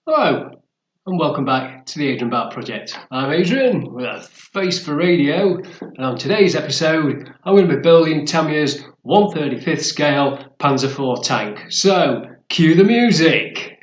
Hello and welcome back to the Adrian Project. I'm Adrian with a face for radio, and on today's episode I'm going to be building Tamiya's 1/35th scale Panzer IV tank. So cue the music!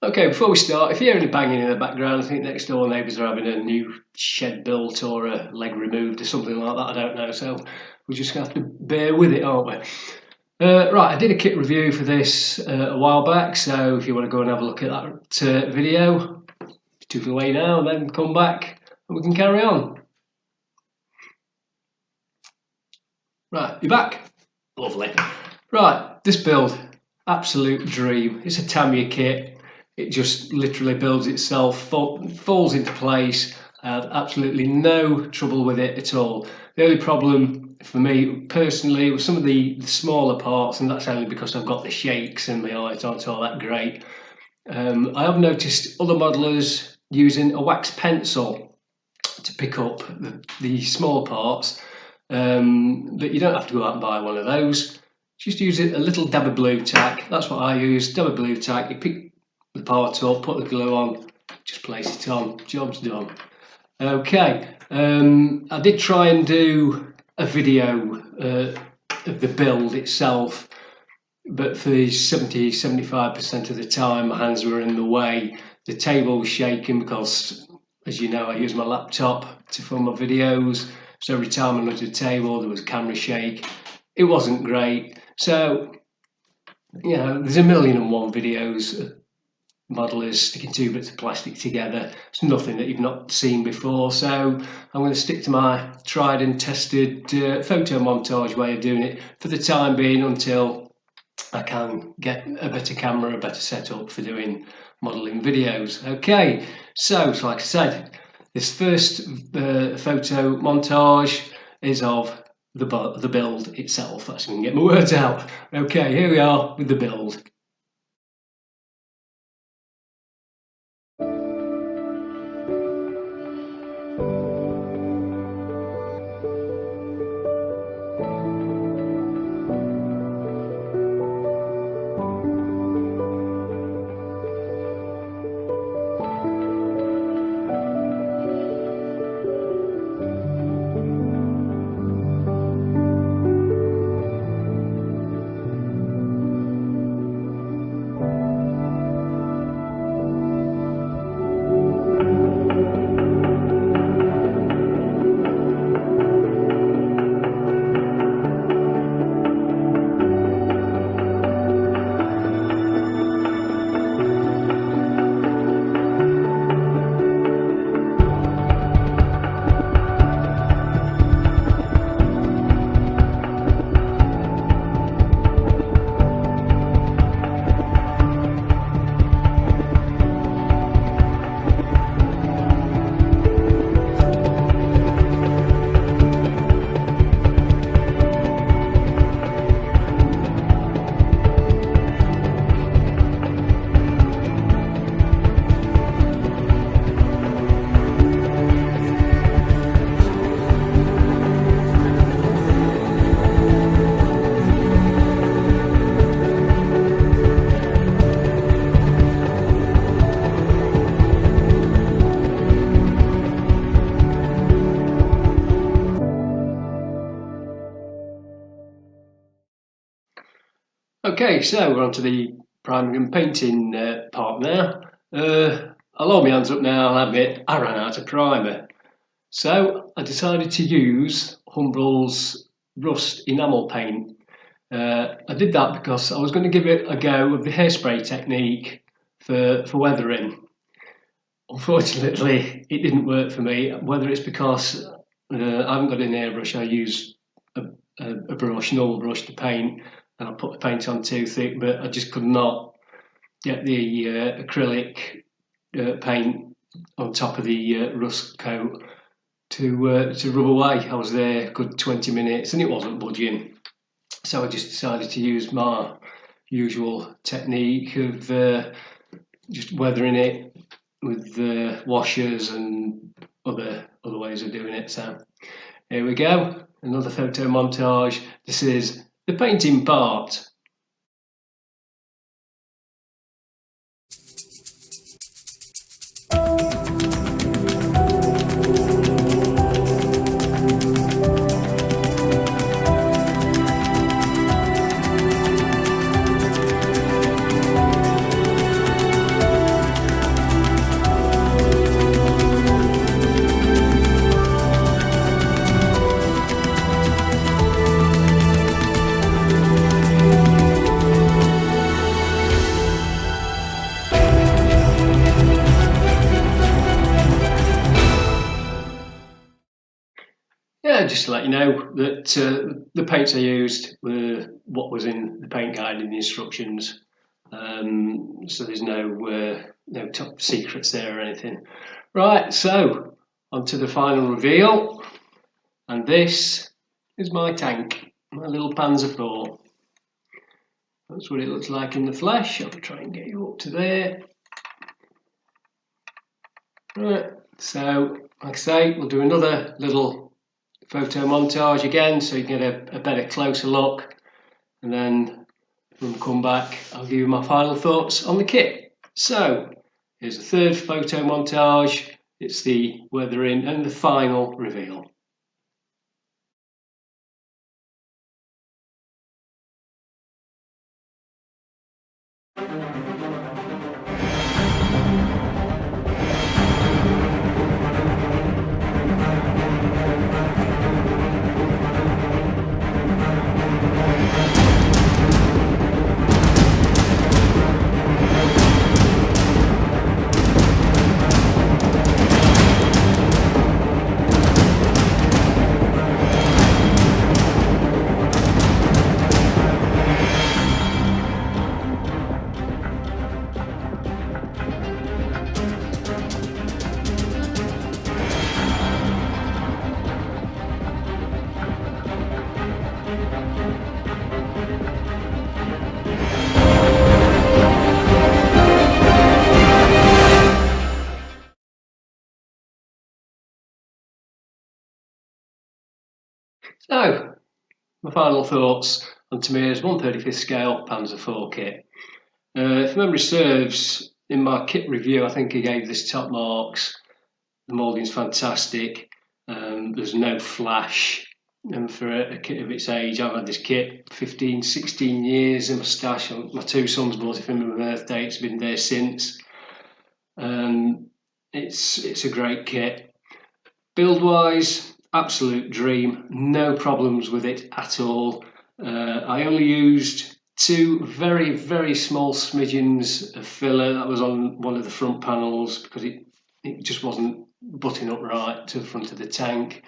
Okay, before we start, if you hear any banging in the background, I think next door neighbours are having a new shed built or a leg removed or something like that, I don't know, so we're just going to have to bear with it, aren't we? Right, I did a kit review for this a while back, so if you want to go and have a look at that video, too far away now, then come back and we can carry on. Right, you're back? Lovely. Right, this build, absolute dream. It's a Tamiya kit. It just literally builds itself, falls into place. I had absolutely no trouble with it at all. The only problem for me personally was some of the smaller parts, and that's only because I've got the shakes and my eyes aren't all that great. I have noticed other modelers using a wax pencil to pick up the small parts, but you don't have to go out and buy one of those. Just use a little dab of blue tack. That's what I use, dab of blue tack. You pick the part up, put the glue on, just place it on, job's done. Okay, I did try and do a video of the build itself, but for 70-75% of the time my hands were in the way. The table was shaking because, as you know, I use my laptop to film my videos, so every time I looked at the table there was camera shake. It wasn't great, so you know, there's 1,000,001 videos modelers sticking 2 bits of plastic together. It's nothing that you've not seen before, so I'm going to stick to my tried and tested photo montage way of doing it for the time being until I can get a better camera, a better setup for doing modelling videos. Okay, so like I said, this first photo montage is of the build itself. That's going to get my words out. Okay, here we are with the build. Okay, so we're on to the priming and painting part now. I'll hold my hands up now, I'll admit I ran out of primer. So I decided to use Humbrol's Rust enamel paint. I did that because I was going to give it a go of the hairspray technique for weathering. Unfortunately, it didn't work for me, whether it's because I haven't got an airbrush, I use a brush, normal brush to paint. and I put the paint on too thick, but I just could not get the acrylic paint on top of the rust coat to rub away. I was there a good 20 minutes and it wasn't budging, so I just decided to use my usual technique of just weathering it with washers and other ways of doing it. So here we go, another photo montage. This is the painting part. Yeah, just to let you know that the paints I used were what was in the paint guide and the instructions. So there's no top secrets there or anything. Right, so on to the final reveal. And this is my tank, my little Panzer IV. That's what it looks like in the flesh. I'll try and get you up to there. Right, so like I say, we'll do another little photo montage again so you can get a better closer look, and then when we come back I'll give you my final thoughts on the kit. So here's the third photo montage. It's the weathering and the final reveal. So, my final thoughts on Tamiya's 1/35 scale Panzer IV kit. If memory serves, in my kit review I think I gave this top marks. The moulding's fantastic, there's no flash, and for a kit of its age, I've had this kit 15, 16 years in my stash. My two sons bought it for me on my birthday, it's been there since. It's a great kit. Build wise, absolute dream, no problems with it at all. I only used two very, very small smidgens of filler that was on one of the front panels because it just wasn't butting up right to the front of the tank.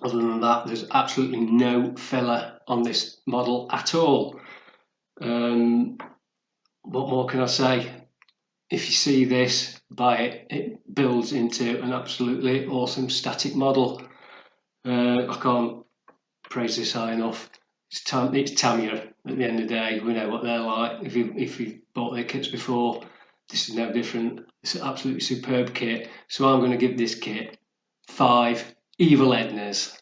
Other than that, there's absolutely no filler on this model at all. What more can I say? If you see this, buy it. It builds into an absolutely awesome static model. I can't praise this high enough. It's Tamiya at the end of the day. We know what they're like. If you've bought their kits before, this is no different. It's an absolutely superb kit. So I'm going to give this kit 5 evil Ednas.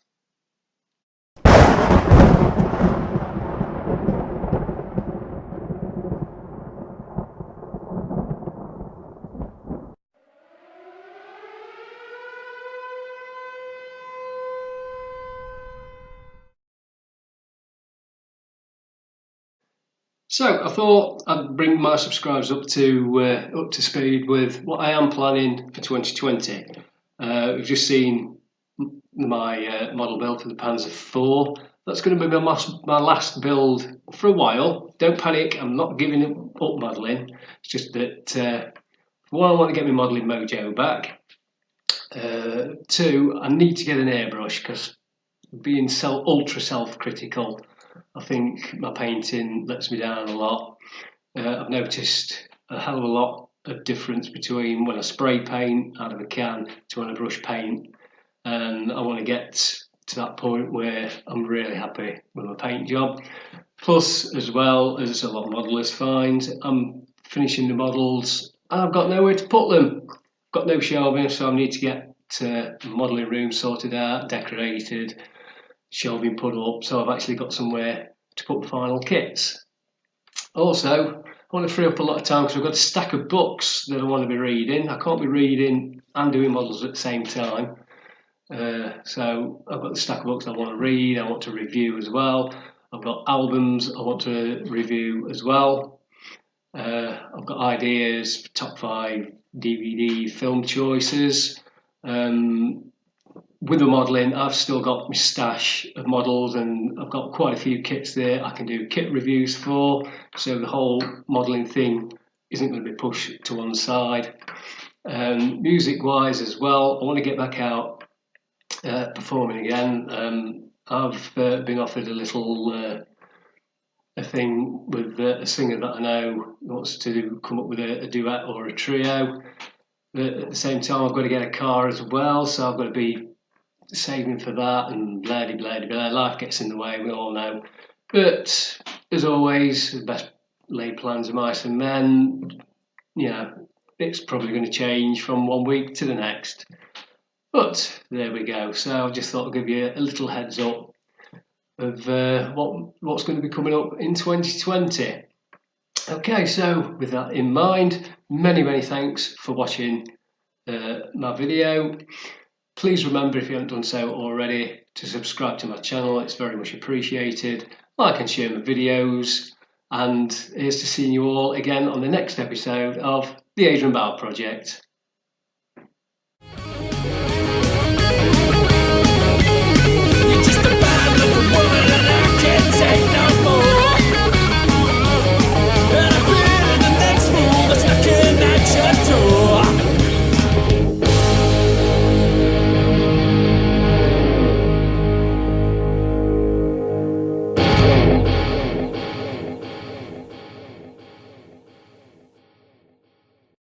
So I thought I'd bring my subscribers up to speed with what I am planning for 2020. We've just seen my model build for the Panzer IV. That's going to be my last build for a while. Don't panic, I'm not giving up modelling. It's just that one, I want to get my modelling mojo back. Two, I need to get an airbrush because being ultra self-critical, I think my painting lets me down a lot. I've noticed a hell of a lot of difference between when I spray paint out of a can to when I brush paint, and I want to get to that point where I'm really happy with my paint job. Plus, as well as a lot of modelers find, I'm finishing the models and I've got nowhere to put them. Got no shelving, so I need to get the modelling room sorted out, decorated, shelving put up, so I've actually got somewhere to put the final kits. Also, I want to free up a lot of time because I've got a stack of books that I want to be reading. I can't be reading and doing models at the same time. So I've got the stack of books I want to read, I want to review as well. I've got albums I want to review as well. I've got ideas for top 5 DVD film choices. With the modelling, I've still got my stash of models, and I've got quite a few kits there I can do kit reviews for, so the whole modelling thing isn't going to be pushed to one side. Music wise as well, I want to get back out performing again. I've been offered a little a thing with a singer that I know wants to come up with a duet or a trio. But at the same time, I've got to get a car as well, so I've got to be saving for that, and blah blah blah. Life gets in the way, we all know. But as always, the best laid plans of mice and men. You know, it's probably going to change from one week to the next. But there we go. So I just thought I'd give you a little heads up of what's going to be coming up in 2020. Okay, so with that in mind, many thanks for watching my video. Please remember, if you haven't done so already, to subscribe to my channel. It's very much appreciated. Like and share my videos. And here's to seeing you all again on the next episode of the Adrian Project.